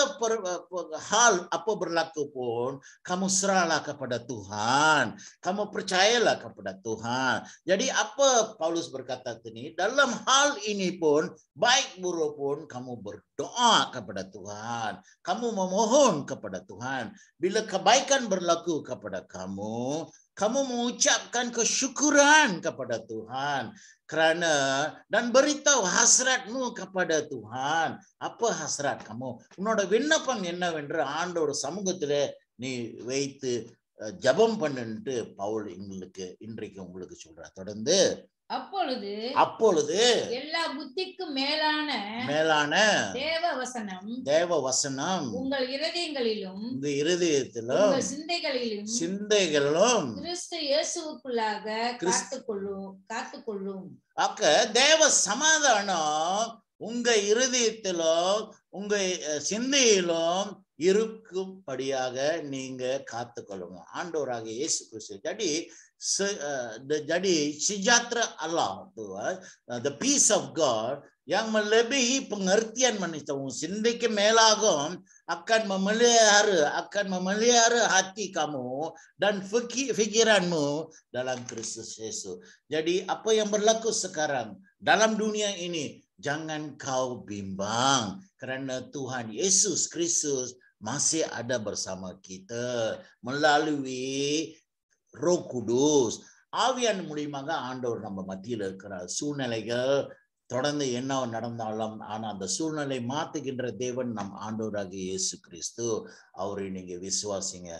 hal apa berlaku pun kamu serahlah kepada Tuhan, kamu percayalah kepada Tuhan. Jadi apa Paulus berkata ini, dalam hal ini pun baik buruk pun kamu berdoa kepada Tuhan, kamu memohon kepada Tuhan. Bila kebaikan berlaku kepada kamu, kamu mengucapkan kesyukuran kepada Tuhan kerana dan beritahu hasratmu kepada Tuhan. Apa hasrat kamu? உன்னோட விண்ணப்பம் என்னவென்று ஆண்டவர் சமூகத்திலே நீ வைத்து ஜெபம் பண்ணுன்னு பவுல் இன்றைக்கு உங்களுக்கு சொல்றார். தொடர்ந்து அப்பொழுது எல்லா புத்திக்கும் மேலான தேவ வசனம் உங்கள் இருதயங்களிலும் சிந்தைகளிலும் கிறிஸ்து இயேசுவுக்குள்ளாக காத்துக்கொள்ளும். ஆக தேவ சமாதானம் உங்க இருதயத்திலும் உங்க சிந்தையிலும் இருக்கும்படியாக நீங்க காத்துக்கொள்ளணும். ஆண்டவராக இயேசு கிறிஸ்து jadi sejahtera Allah Tuhan, the peace of God yang melebihi pengertian manusia, sindiki melagom akan memelihara hati kamu dan fikiranmu dalam Kristus Yesus. Jadi apa yang berlaku sekarang dalam dunia ini, jangan kau bimbang kerana Tuhan Yesus Kristus masih ada bersama kita melalui Roh Kudus. ஆவியான மூலியமாக ஆண்டவர் நம்ம மத்தியில் இருக்கிறார். சூழ்நிலைகள் தொடர்ந்து என்ன நடந்தாலும் ஆனா அந்த சூழ்நிலை மாத்துகின்ற தேவன் நம் ஆண்டவராகிய இயேசு கிறிஸ்து. அவரை நீங்க விசுவாசிங்க.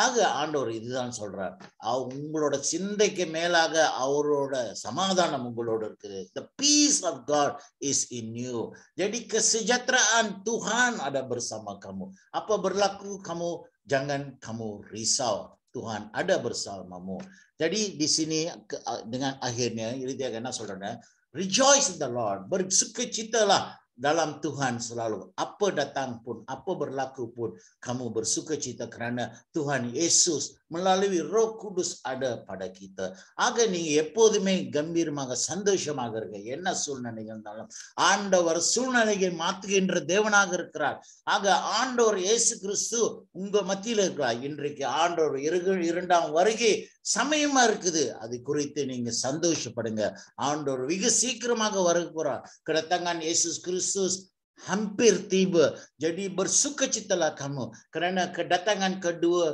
ஆக ஆண்டவர் இதுதான் சொல்றார், உங்களோட சிந்தைக்கு மேலாக அவரோட சமாதானம் உங்களோட இருக்குது. The peace of God is in you. Jadi kesejahteraan Tuhan ada bersama kamu. Apa berlaku kamu jangan kamu risau. Tuhan ada bersamamu. Jadi di sini dengan akhirnya ini dia kena சொல்றேன், rejoice in the Lord, bersukacitalah dalam Tuhan selalu. Apa datang pun, apa berlaku pun, kamu bersukacita kerana Tuhan Yesus melalui Roh Kudus ada pada kita. ஆக நீங்க எப்போதுமே கம்பீரமாக சந்தோஷமாக இருங்க. என்ன சூழ்நிலைகள் இருந்தாலும் ஆண்டவர் சூழ்நிலையை மாற்றுகின்ற தேவனாக இருக்கிறார். ஆக ஆண்டவர் இயேசு கிறிஸ்து உங்க மத்தியில் இருக்கிறார். இன்றைக்கு ஆண்டவர் இரண்டாம் வருகை சமயமா இருக்குது. அது குறித்து நீங்க சந்தோஷப்படுங்க. ஆண்டவர் வெகு சீக்கிரமாக வர போறார். kedatangan Yesus Kristus hampir tiba. Jadi bersukacitalah kamu kerana kedatangan kedua.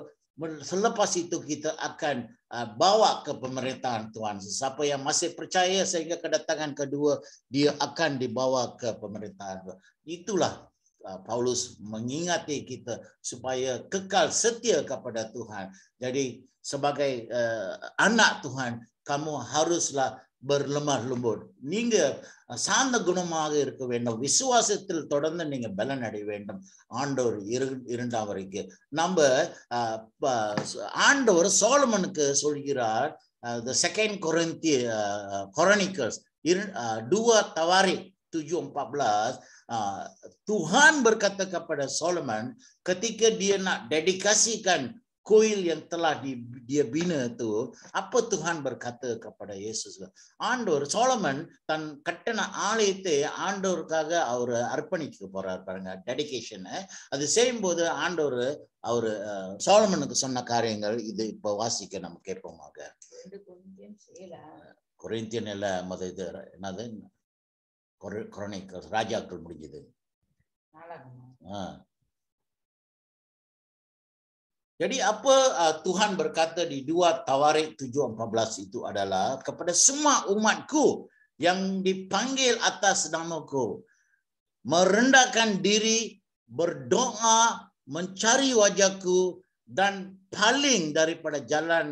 Selepas itu kita akan bawa ke pemerintahan Tuhan. Siapa yang masih percaya sehingga kedatangan kedua, dia akan dibawa ke pemerintahan Tuhan. Itulah Paulus mengingati kita supaya kekal setia kepada Tuhan. Jadi sebagai anak Tuhan, kamu haruslah berlemah lembut. நீங்க சாந்த குணமாக இருக்க வேண்டும். விசுவாசத்தில் தொடர்ந்து நீங்க பலன் அடைய வேண்டும். ஆண்டவர் இரண்டாம் வரைக்கும் நம்ம ஆண்டவர் சோலமனுக்கு சொல்கிறார், the second Chronicles 2 Tawarik 7:14, Tuhan berkata kepada Solomon ketika dia nak dedikasikan kuil yang telah dia bina itu, apa Tuhan berkata kepada Yesus? ஆண்டவர் சோலமன் தன் கட்டண ஆலயத்தை ஆண்டவருக்காக அவர் அர்ப்பணிக்க போறார் பாருங்க, டெடிகேஷன். அது செய்யும்போது ஆண்டவர் அவர் சோலமனுக்கு சொன்ன காரியங்கள் இது இப்ப வாசிக்க நம்ம கேட்போமாக. கொரிந்தியன் இல்ல மத இது என்னது குரோனிக்கல்ஸ், ராஜாக்கள் முடிஞ்சது. Jadi apa Tuhan berkata di 2 Tawarik 7:14 itu adalah kepada semua umatku yang dipanggil atas namaku, merendahkan diri, berdoa, mencari wajahku dan paling daripada jalan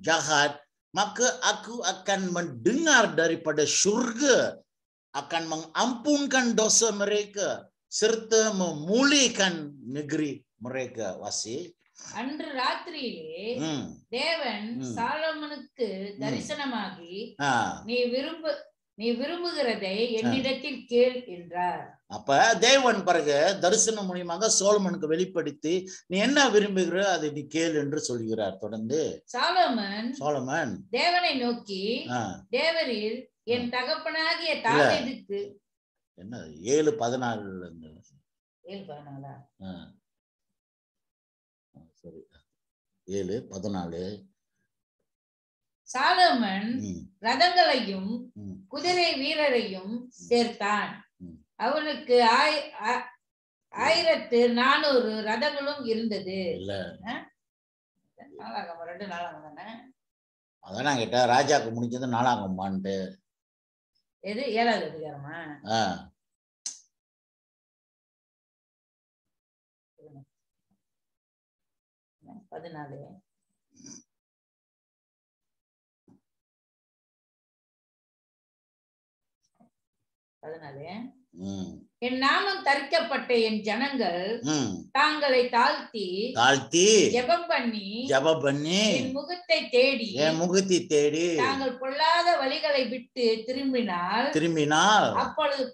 jahat, maka aku akan mendengar daripada syurga, akan mengampunkan dosa mereka serta memulihkan negeri mereka. Wasi அன்று ராத்திரியிலே தேவன் சாலமனுக்கு தரிசனமாகி நீ விரும்புகிறதை என்னிடத்தில் கேள் என்றார். அப்ப தேவன் பிறகு தரிசனம் மூலமாக சோலமனுக்கு வெளிப்படுத்தி நீ என்ன விரும்புகிற அதை நீ கேள் என்று சொல்கிறார். தொடர்ந்து சோலமன் தேவனை நோக்கி, தேவரீர் என் தகப்பனாகிய தாவீதுக்கு என்ன 7:14 சரி 7:14 சாலமன் ரதங்களையும் குதிரை வீரரையும் சேர்த்தான். அவனுக்கு 1400 ரதங்களும் இருந்தது. நாளாகமம் 2 நாளாகமம் தானே? அதான் நான் கேட்டேன், ராஜாக்கு முடிஞ்சது நாளாகமான்ட்டு. எது 7வது அதிகாரமா? 14. என் நாமம் தரிக்கப்பட்ட என் ஜனங்கள் தாங்களை தாழ்த்தி ஜெபம் பண்ணி என் முகத்தை தேடி தாங்கள் பொல்லாத வழிகளை விட்டு திரும்பினால் அப்பொழுது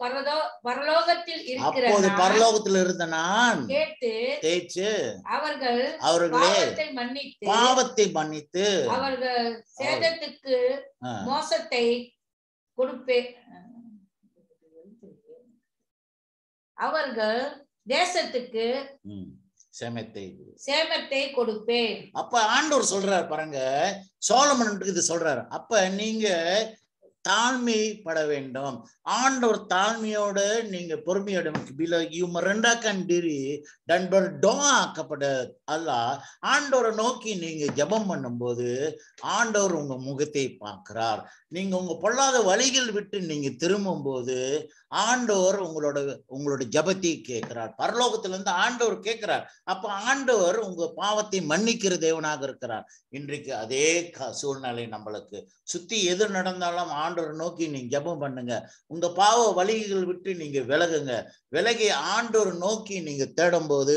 பரலோகத்தில் இருந்த நான் கேட்டு அவர்கள் பாவத்தை மன்னித்து அவர்கள் சேதத்துக்கு மோசத்தை கொடுப்பேன், அவர்கள் தேசத்துக்கு சேமத்தை கொடுப்பேன். அப்ப ஆண்டவர் சொல்றாரு பாருங்க, சோலமனுக்கு இது சொல்றாரு. அப்ப நீங்க தாழ்மைப்பட வேண்டும். ஆண்டவர் தாழ்மையோட நீங்க பொறுமையோட ஆக்கப்பட அல்ல. ஆண்டவரை நோக்கி நீங்க ஜெபம் பண்ணும்போது ஆண்டவர் உங்க முகத்தை பார்க்கிறார். நீங்க உங்க பொல்லாத வழிகள் விட்டு நீங்க திரும்பும் போது ஆண்டவர் உங்களோட ஜெபத்தை கேட்கிறார். பரலோகத்துல இருந்து ஆண்டவர் கேட்கிறார். அப்ப ஆண்டவர் உங்க பாவத்தை மன்னிக்கிற தேவனாக இருக்கிறார். இன்றைக்கு அதே சூழ்நிலை நம்மளுக்கு சுத்தி எது நடந்தாலும் ஆண்டவர் நோக்கி நீங்க ஜெபம் பண்ணுங்க. உங்க பாவ வழிகள் விட்டு நீங்க விலகி ஆண்டவர் நோக்கி நீங்க தேடும் போது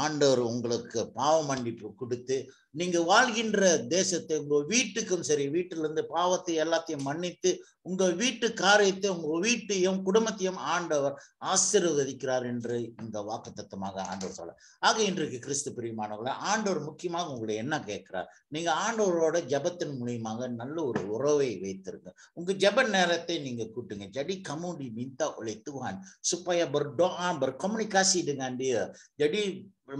ஆண்டவர் உங்களுக்கு பாவ மன்னிப்பு கொடுத்து நீங்க வாழ்கின்ற தேசத்தை உங்க வீட்டுக்கும் சரி, வீட்டுல இருந்து பாவத்தை எல்லாத்தையும் மன்னித்து உங்க வீட்டு காரியத்தை உங்க வீட்டையும் குடும்பத்தையும் ஆண்டவர் ஆசீர்வதிக்கிறார் என்று இந்த வாக்குத்தத்தமாக ஆண்டவர் சொல்ல. ஆக இன்றைக்கு கிறிஸ்து பிரியமானவர்களே, ஆண்டவர் முக்கியமாக உங்களை என்ன கேட்கிறார்? நீங்க ஆண்டவரோட ஜெபத்தின் மூலியமாக நல்ல ஒரு உறவை வைத்திருங்க. உங்க ஜெப நேரத்தை நீங்க கூட்டுங்க. Jadi kamu diminta oleh Tuhan supaya berdoa berkomunikasi dengan Dia. Jadi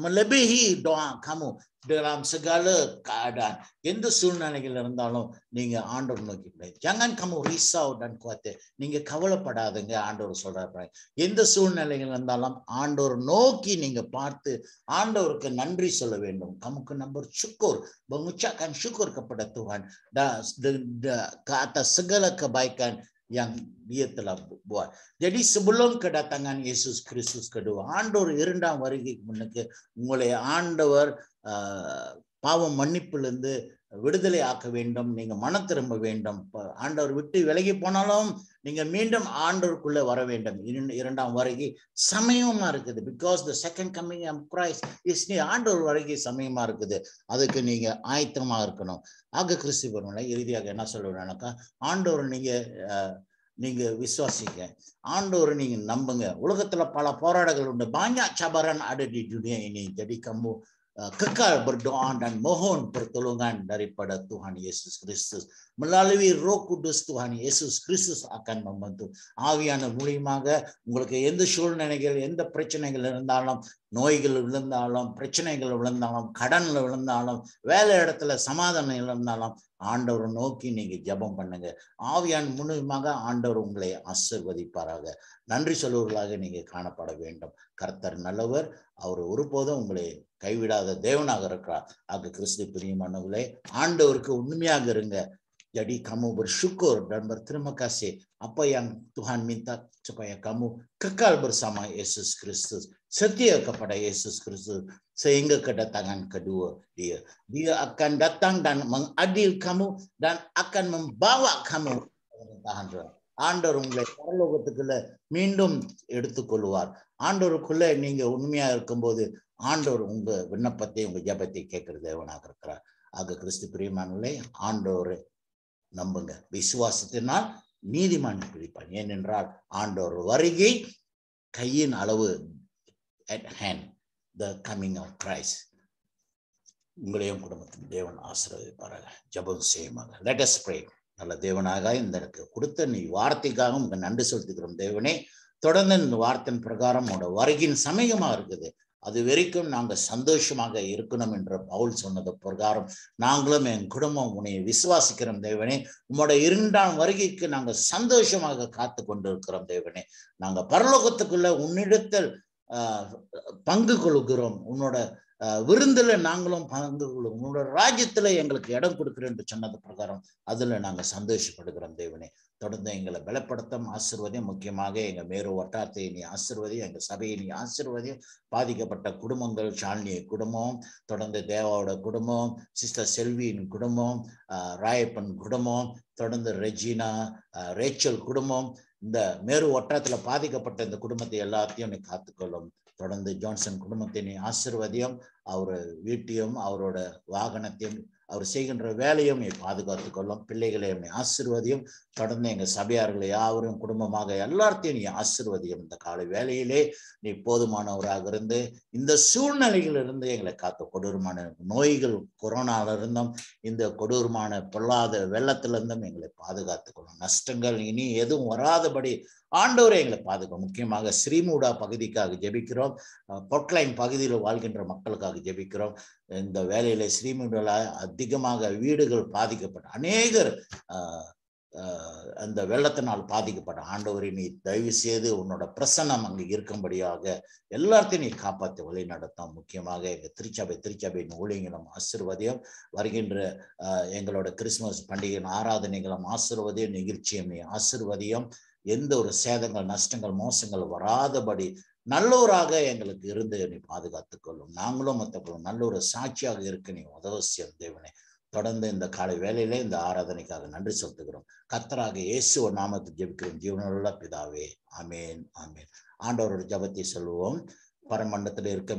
melebihi doa kamu dalam segala keadaan. எந்த சூழ்நிலைகள் இருந்தாலும் நீங்க ஆண்டவர் நோக்கி jangan kamu risau dan khawatir. நீங்க கவலைப்படாதீங்க ஆண்டவர் சொல்றாரு. எந்த சூழ்நிலைகள் இருந்தாலும் ஆண்டவர் நோக்கி நீங்க பார்த்து ஆண்டவருக்கு நன்றி சொல்ல வேண்டும். kamu kena bersyukur, mengucapkan syukur kepada Tuhan ke atas segala kebaikan yang Dia telah buat. Jadi sebelum kedatangan Yesus Kristus kedua, ஆண்டவர் இரண்டாம் வருகைக்கு முன்னுக்கு உங்களை ஆண்டவர் பாவம் மன்னிப்பிலிருந்து விடுதலை ஆக்க வேண்டும். நீங்க மனம் திரும்ப வேண்டும். ஆண்டவர் விட்டு விலகி போனாலும் நீங்க மீண்டும் ஆண்டவருக்குள்ள வர வேண்டும். இரண்டாம் வருகை சமயமா இருக்குது. Because the second coming of Christ is near. ஆண்டவர் வருகை சமயமா இருக்குது. அதுக்கு நீங்க ஆயத்தமா இருக்கணும். ஆக கிறிஸ்துவர்களை இறுதியாக என்ன சொல்லுவேன்னாக்கா, ஆண்டவர் நீங்க விசுவாசிங்க, ஆண்டவரை நீங்க நம்புங்க. உலகத்துல பல போராட்டங்கள் உண்டு. banyak cabaran ada di dunia ini. Jadi kamu kekal berdoa dan mohon pertolongan daripada Tuhan Yesus Kristus. Melalui Roh Kudus Tuhan Yesus Kristus akan membantu. ஆவியான மூலியமாக உங்களுக்கு எந்த சூழ்நிலைகள், எந்த பிரச்சனைகள் இருந்தாலும், நோய்கள் விழுந்தாலும், பிரச்சனைகள் விழுந்தாலும், கடன்ல விழுந்தாலும், வேலை இடத்துல சமாதானம் இருந்தாலும் ஆண்டவரை நோக்கி நீங்க ஜெபம் பண்ணுங்க. ஆவியான மூலியமாக ஆண்டவர் உங்களை ஆசீர்வதிப்பாராக. நன்றி சொல்லுவர்களாக நீங்க காணப்பட வேண்டும். கர்த்தர் நல்லவர். அவர் ஒருபோதும் உங்களை கைவிடாத தேவனாக இருக்கிறார். ஆக கிறிஸ்து பிரியமானவர்களே, ஆண்டவருக்கு உண்மையாக இருங்க. Jadi kamu bersyukur dan berterima kasih apa yang Tuhan minta supaya kamu kekal bersama Yesus Kristus, setia kepada Yesus Kristus sehingga kedatangan kedua Dia. Dia akan datang dan mengadil kamu dan akan membawa kamu pemerintahan. ஆண்டவர் உங்களை பரலோகத்துக்குள்ள மீண்டும் எடுத்துக்கொள்வார். ஆண்டவருக்குள்ள நீங்க உண்மையா இருக்கும்போது ஆண்டவர் உங்க விண்ணப்பத்தை, உங்க ஜெபத்தை கேட்கிற தேவனாக இருக்கிறார். ஆக கிறிஸ்து பிரியமானவர்களே, ஆண்டவரை நம்புங்க. விசுவாசத்தினால் நீதிமான் பிடிப்பான். ஏனென்றால் ஆண்டவர் வருகை கையின் அளவு, at hand, the coming of Christ. உங்களையும் குடும்பத்தின் தேவன் ஆசீர்வதிப்பாராக. ஜெபம் செய்யுமாக. Let us pray. நல்ல தேவனாக இந்த கொடுத்த நீ வார்த்தைக்காக உங்க நன்றி செலுத்துகிறோம் தேவனே. தொடர்ந்து இந்த வார்த்தையின் பிரகாரம் உங்களோட வருகையின் சமயமா இருக்குது. அது வரைக்கும் நாங்க சந்தோஷமாக இருக்கணும் என்ற பவுல் சொன்னது பிரகாரம் நாங்களும் என் குடும்பம் உன்னை விசுவாசிக்கிறோம் தேவனே. உங்களோட இரண்டாம் வருகைக்கு நாங்க சந்தோஷமாக காத்து கொண்டிருக்கிறோம் தேவனே. நாங்க பரலோகத்துக்குள்ள உன்னிடத்தில் பங்கு கொள்கிறோம். உன்னோட விருந்துல நாங்களும் பங்கு கொள்ளும், உங்களோட ராஜ்யத்துல எங்களுக்கு இடம் கொடுக்குறேன் என்று சொன்னது பிரகாரம் அதுல நாங்க சந்தோஷப்படுகிறோம். தேவனே, தொடர்ந்து எங்களை பலப்படுத்தும், ஆசீர்வதியும். முக்கியமாக எங்க மேரு வட்டாரத்தை நீ ஆசீர்வதியும், எங்க சபையை நீ ஆசீர்வதியும். பாதிக்கப்பட்ட குடும்பங்கள், ஷாலினி குடும்பம், தொடர்ந்து தேவாவோட குடும்பம், சிஸ்டர் செல்வியின் குடும்பம், ராயப்பன் குடும்பம், தொடர்ந்து ரெஜினா, ரேச்சல் குடும்பம், இந்த மேரு வட்டாரத்துல பாதிக்கப்பட்ட இந்த குடும்பத்தை எல்லாத்தையும் நீ காத்துக்கொள்ளும். தொடர்ந்து ஜான்சன் குடும்பத்தை நீ ஆசீர்வதியும், அவர் வீட்டையும் அவரோட வாகனத்தையும் அவர் செய்கின்ற வேலையும் நீ பாதுகாத்து கொள்ளும். பிள்ளைகளை நீ ஆசீர்வதியும். தொடர்ந்து எங்க சபையார்களை யாவரும் குடும்பமாக எல்லாத்தையும் நீ ஆசீர்வதியும். இந்த காலை வேலையிலே நீ போதுமானவராக இருந்து இந்த சூழ்நிலைகளிலிருந்து எங்களை காத்த, கொடூரமான நோய்கள், கொரோனால இருந்தும் இந்த கொடூரமான பொல்லாத வெள்ளத்திலிருந்தும் எங்களை பாதுகாத்து கொள்ளும். நஷ்டங்கள் இனி எதுவும் வராதபடி ஆண்டவரே எங்களை பாதுகாக்கும். முக்கியமாக ஸ்ரீமூடா பகுதிக்காக ஜெபிக்கிறோம், பொட்லைன் பகுதியில் வாழ்கின்ற மக்களுக்காக ஜெபிக்கிறோம். இந்த வேலையில ஸ்ரீமூடால அதிகமாக வீடுகள் பாதிக்கப்பட்ட அநேகர் அந்த வெள்ளத்தினால் பாதிக்கப்பட்ட, ஆண்டவரை நீ தயவு செய்து உன்னோட பிரசன்னம் அங்கு இருக்கும்படியாக எல்லாத்தையும் நீ காப்பாற்றி வழி நடத்தும். முக்கியமாக எங்க திருச்சபையின் ஊழியங்களும் ஆசீர்வதியும். வருகின்ற எங்களோட கிறிஸ்துமஸ் பண்டிகையின் ஆராதனைகளும் ஆசீர்வதியும், நிகழ்ச்சியும் நீ ஆசீர்வதியும். எந்த ஒரு சேதங்கள், நஷ்டங்கள், மோசங்கள் வராதபடி நல்லோராக எங்களுக்கு இருந்து நீ பாதுகாத்துக் கொள்ளும். நாங்களும் மற்றவர்களும் நல்ல ஒரு சாட்சியாக இருக்க நீ உதவசியம். தேவனே, தொடர்ந்து இந்த காலை வேளையிலே இந்த ஆராதனைக்காக நன்றி செலுத்துகிறோம். கர்த்தராக இயேசு நாமத்தை ஜெபிக்கிறோம் ஜீவனுள்ள பிதாவே, ஆமேன், ஆமேன். ஆண்டவரோட ஜெபத்தை சொல்லுவோம். பரமண்டலத்தில் இருக்க